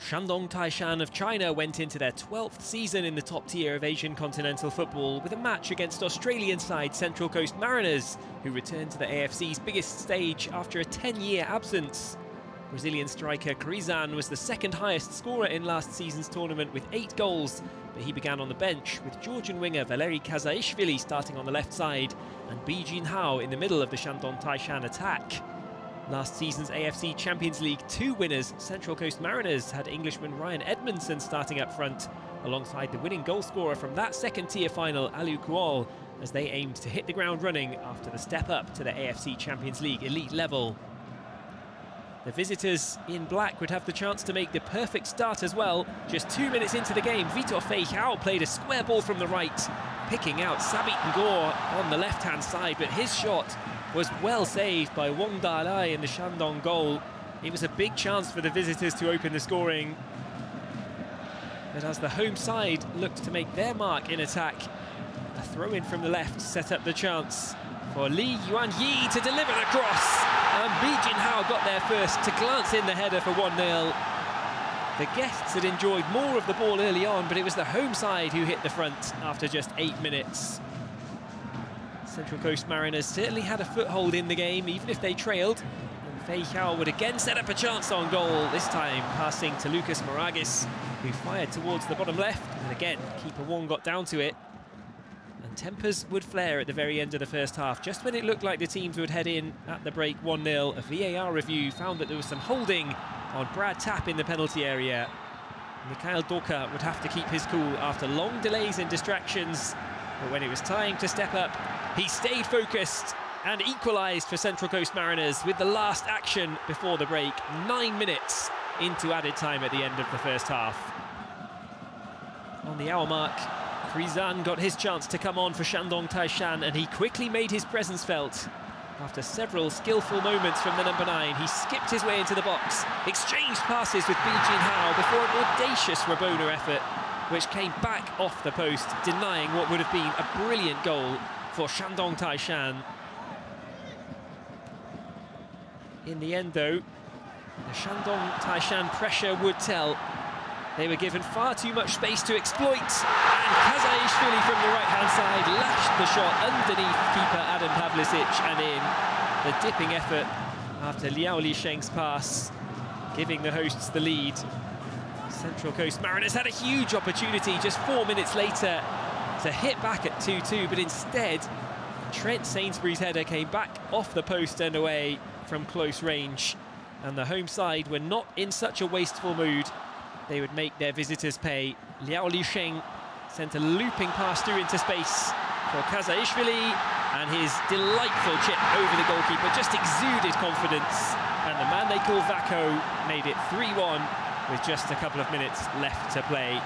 Shandong Taishan of China went into their 12th season in the top tier of Asian continental football with a match against Australian side Central Coast Mariners, who returned to the AFC's biggest stage after a 10-year absence. Brazilian striker Qazaishvili was the second highest scorer in last season's tournament with 8 goals, but he began on the bench with Georgian winger Valeri Qazaishvili starting on the left side and Jinhao in the middle of the Shandong Taishan attack. Last season's AFC Champions League 2 winners, Central Coast Mariners, had Englishman Ryan Edmondson starting up front, alongside the winning goalscorer from that second-tier final, Mikael, as they aimed to hit the ground running after the step up to the AFC Champions League Elite level. The visitors in black would have the chance to make the perfect start as well. Just 2 minutes into the game, Jinhao played a square ball from the right, picking out Sabit Ngor on the left-hand side, but his shot was well saved by Wang Dalai in the Shandong goal. It was a big chance for the visitors to open the scoring. But as the home side looked to make their mark in attack, a throw-in from the left set up the chance for Li Yuanyi to deliver the cross. And Jinhao got there first to glance in the header for 1-0. The guests had enjoyed more of the ball early on, but it was the home side who hit the front after just 8 minutes. Central Coast Mariners certainly had a foothold in the game, even if they trailed. And Jinhao would again set up a chance on goal, this time passing to Lucas Maragis, who fired towards the bottom left. And again, keeper Wong got down to it. And tempers would flare at the very end of the first half. Just when it looked like the teams would head in at the break 1-0, a VAR review found that there was some holding on Brad Tapp in the penalty area. Mikael Doka would have to keep his cool after long delays and distractions. But when it was time to step up, he stayed focused and equalised for Central Coast Mariners with the last action before the break, 9 minutes into added time at the end of the first half. On the hour mark, Qazaishvili got his chance to come on for Shandong Taishan, and he quickly made his presence felt. After several skillful moments from the number 9, he skipped his way into the box, exchanged passes with Jinhao before an audacious Rabona effort, which came back off the post, denying what would have been a brilliant goal for Shandong Taishan. In the end, though, the Shandong Taishan pressure would tell. They were given far too much space to exploit, and Qazaishvili from the right-hand side lashed the shot underneath keeper Adam Pavlicic and in. The dipping effort after Liao Lisheng's pass, giving the hosts the lead. Central Coast Mariners had a huge opportunity just 4 minutes later to hit back at 2-2, but instead Trent Sainsbury's header came back off the post and away from close range, and the home side were not in such a wasteful mood. They would make their visitors pay. Liao Lisheng sent a looping pass through into space for Qazaishvili, and his delightful chip over the goalkeeper just exuded confidence, and the man they call Vako made it 3-1 with just a couple of minutes left to play.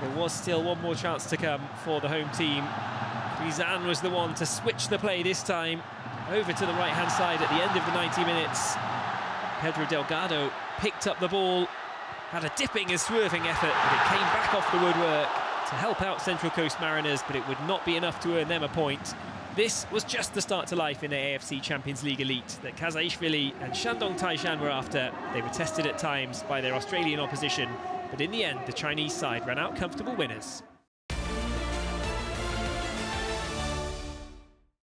There was still one more chance to come for the home team. Qazaishvili was the one to switch the play this time, over to the right-hand side at the end of the 90 minutes. Pedro Delgado picked up the ball, had a dipping and swerving effort, but it came back off the woodwork to help out Central Coast Mariners, but it would not be enough to earn them a point. This was just the start to life in the AFC Champions League Elite that Qazaishvili and Shandong Taishan were after. They were tested at times by their Australian opposition, but in the end, the Chinese side ran out comfortable winners.